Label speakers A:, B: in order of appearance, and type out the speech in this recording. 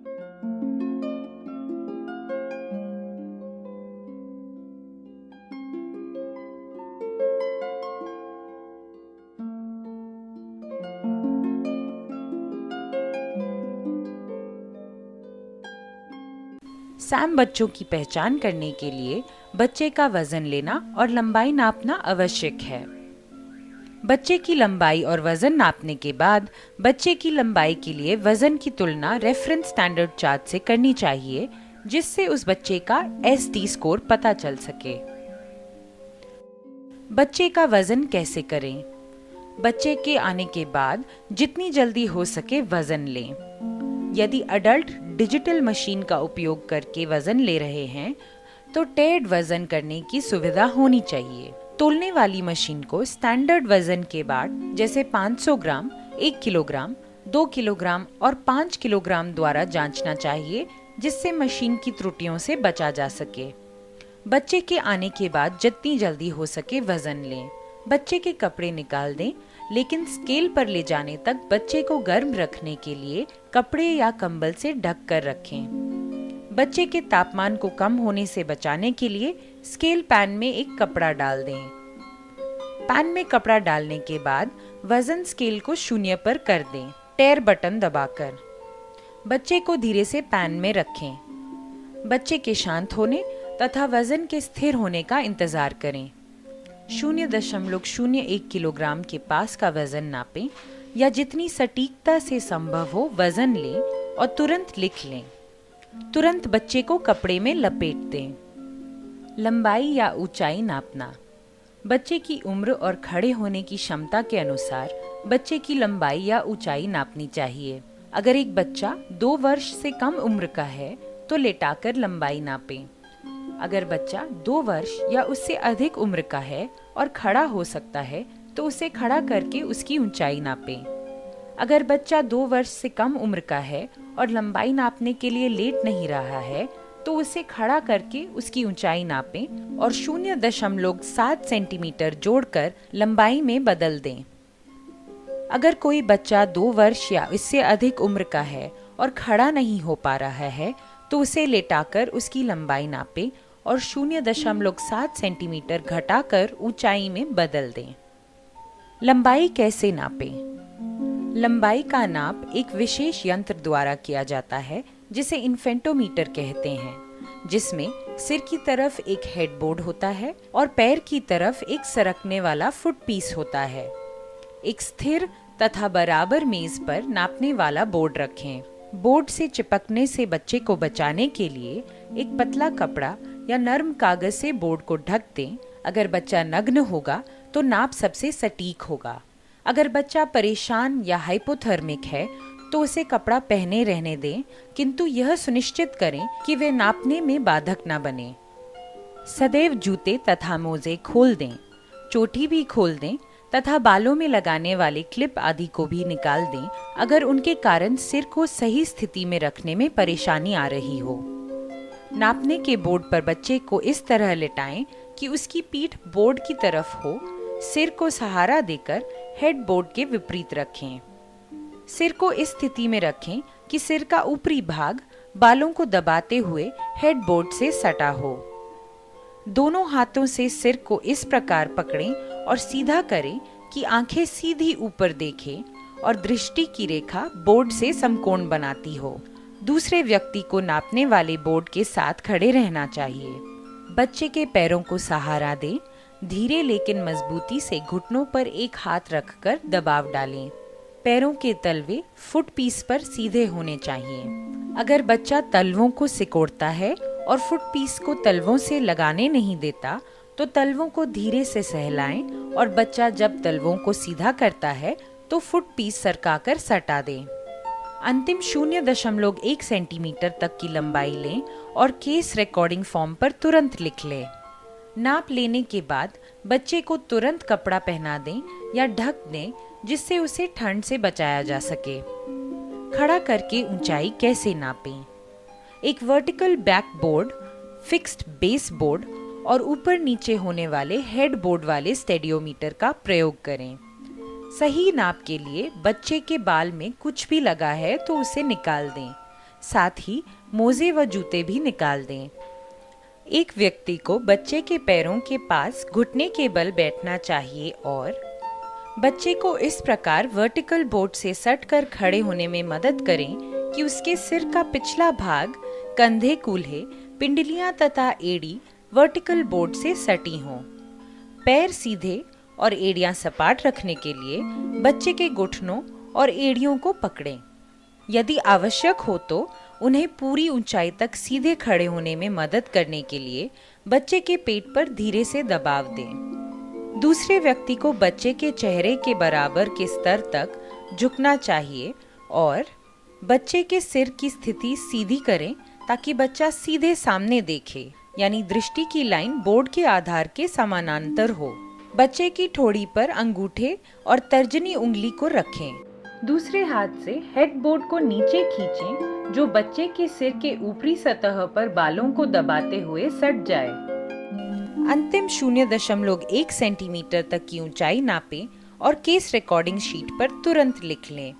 A: Sam बच्चों की पहचान करने के लिए बच्चे का वजन लेना और लंबाई नापना आवश्यक है। बच्चे की लंबाई और वजन नापने के बाद बच्चे की लंबाई के लिए वजन की तुलना रेफरेंस स्टैंडर्ड चार्ट से करनी चाहिए, जिससे उस बच्चे का एसटी स्कोर पता चल सके। बच्चे का वजन कैसे करें? बच्चे के आने के बाद जितनी जल्दी हो सके वजन लें। यदि अडल्ट डिजिटल मशीन का उपयोग करके वजन ले रहे हैं तो टेड वजन करने की सुविधा होनी चाहिए। तोलने वाली मशीन को स्टैंडर्ड वजन के बाद जैसे 500 ग्राम, 1 किलोग्राम, 2 किलोग्राम और 5 किलोग्राम द्वारा जांचना चाहिए, जिससे मशीन की त्रुटियों से बचा जा सके। बच्चे के आने के बाद जितनी जल्दी हो सके वजन लें। बच्चे के कपड़े निकाल दें, लेकिन स्केल पर ले जाने तक बच्चे को गर्म रखने के लिए कपड़े या कंबल से ढक कर रखें। बच्चे के तापमान को कम होने से बचाने के लिए स्केल पैन में एक कपड़ा डाल दें। पैन में कपड़ा डालने के बाद वजन स्केल को 0 पर कर दें, टेयर बटन दबाकर। बच्चे को धीरे से पैन में रखें। बच्चे के शांत होने तथा वजन के स्थिर होने का इंतजार करें। 0.01 किलोग्राम के पास का वजन नापें या जितनी सटीकता से संभव हो वजन लें और तुरंत लिख लें। तुरंत बच्चे को कपड़े में लपेट दें। लंबाई या ऊंचाई नापना। बच्चे की उम्र और खड़े होने की क्षमता के अनुसार बच्चे की लंबाई या ऊंचाई नापनी चाहिए। अगर एक बच्चा 2 वर्ष से कम उम्र का है तो लेटाकर लंबाई नापें। अगर बच्चा 2 वर्ष या उससे अधिक उम्र का है और खड़ा हो सकता है तो उसे खड़ा करके उसकी ऊंचाई नापें। अगर बच्चा 2 वर्ष से कम उम्र का है और लंबाई नापने के लिए लेट नहीं रहा है तो उसे खड़ा करके उसकी ऊंचाई नापें और 0.7 सेंटीमीटर जोड़कर लंबाई में बदल दें। अगर कोई बच्चा 2 वर्ष या इससे अधिक उम्र का है और खड़ा नहीं हो पा रहा है तो उसे लेटाकर उसकी लंबाई नापें और 0.7 सेंटीमीटर घटाकर ऊंचाई में बदल दें। लंबाई कैसे नापें? लंबाई का नाप एक विशेष यंत्र द्वारा किया जाता है जिसे इन्फेंटोमीटर कहते हैं, जिसमें सिर की तरफ एक हेडबोर्ड होता है और पैर की तरफ एक सरकने वाला फुट पीस होता है। एक स्थिर तथा बराबर मेज पर नापने वाला बोर्ड रखें। बोर्ड से चिपकने से बच्चे को बचाने के लिए एक पतला कपड़ा या नरम कागज से बोर्ड को ढक दें। अगर बच्चा नग्न होगा तो नाप सबसे सटीक होगा। अगर बच्चा परेशान या हाइपोथर्मिक है तो उसे कपड़ा पहने रहने दें, किंतु यह सुनिश्चित करें कि वे नापने में बाधक न बने। सदैव जूते तथा मोजे खोल दें, चोटी भी खोल दें तथा बालों में लगाने वाले क्लिप आदि को भी निकाल दें अगर उनके कारण सिर को सही स्थिति में रखने में परेशानी आ रही हो। नापने के बोर्ड पर बच्चे को इस तरह लेटाएं कि उसकी पीठ बोर्ड की तरफ हो। सिर को सहारा देकर हेड बोर्ड के विपरीत रखें। सिर को इस स्थिति में रखें कि सिर का ऊपरी भाग बालों को दबाते हुए हेड बोर्ड से सटा हो। दोनों हाथों से सिर को इस प्रकार पकड़ें और सीधा करें कि आंखें सीधी ऊपर देखें और दृष्टि की रेखा बोर्ड से समकोण बनाती हो। दूसरे व्यक्ति को नापने वाले बोर्ड के साथ खड़े रहना चाहिए। बच्चे के पैरों को सहारा दें। धीरे लेकिन मजबूती से घुटनों पर एक हाथ रखकर दबाव डालें। पैरों के तलवे फुट पीस पर सीधे होने चाहिए। अगर बच्चा तलवों को सिकोड़ता है और फुट पीस को तलवों से लगाने नहीं देता तो तलवों को धीरे से सहलाएं और बच्चा जब तलवों को सीधा करता है तो फुट पीस सरकाकर सटा दें। अंतिम 0.1 सेंटीमीटर तक की लंबाई लें और केस रिकॉर्डिंग फॉर्म पर तुरंत लिख लें। नाप लेने के बाद बच्चे को तुरंत कपड़ा पहना दें या ढक दें, जिससे उसे ठंड से बचाया जा सके। खड़ा करके ऊंचाई कैसे नापें? एक vertical back board, fixed base board और ऊपर नीचे होने वाले हेड बोर्ड वाले स्टेडियोमीटर का प्रयोग करें। सही नाप के लिए बच्चे के बाल में कुछ भी लगा है तो उसे निकाल दें। साथ ही मोजे व जूते भी निकाल दें। एक व्यक्ति को बच्चे के पैरों के पास घुटने के बल बैठना चाहिए और बच्चे को इस प्रकार वर्टिकल बोर्ड से सट कर खड़े होने में मदद करें कि उसके सिर का पिछला भाग, कंधे, कूल्हे, पिंडलियां तथा एड़ी वर्टिकल बोर्ड से सटी हों। पैर सीधे और एड़ियां सपाट रखने के लिए बच्चे के घुटनों और एड़ियों को पकड़ें। यदि आवश्यक हो तो उन्हें पूरी ऊंचाई तक सीधे खड़े होने में मदद करने के लिए बच्चे के पेट पर धीरे से दबाव दें। दूसरे व्यक्ति को बच्चे के चेहरे के बराबर के स्तर तक झुकना चाहिए और बच्चे के सिर की स्थिति सीधी करें ताकि बच्चा सीधे सामने देखे, यानी दृष्टि की लाइन बोर्ड के आधार के समानांतर हो। बच्चे की ठोड़ी पर अंगूठे और तर्जनी उंगली को रखें। दूसरे हाथ से हेडबोर्ड को नीचे खींचें जो बच्चे के सिर के ऊपरी सतह पर बालों को दबाते हुए सट जाए। अंतिम 0.1 सेंटीमीटर तक की ऊंचाई नापें और केस रिकॉर्डिंग शीट पर तुरंत लिख लें।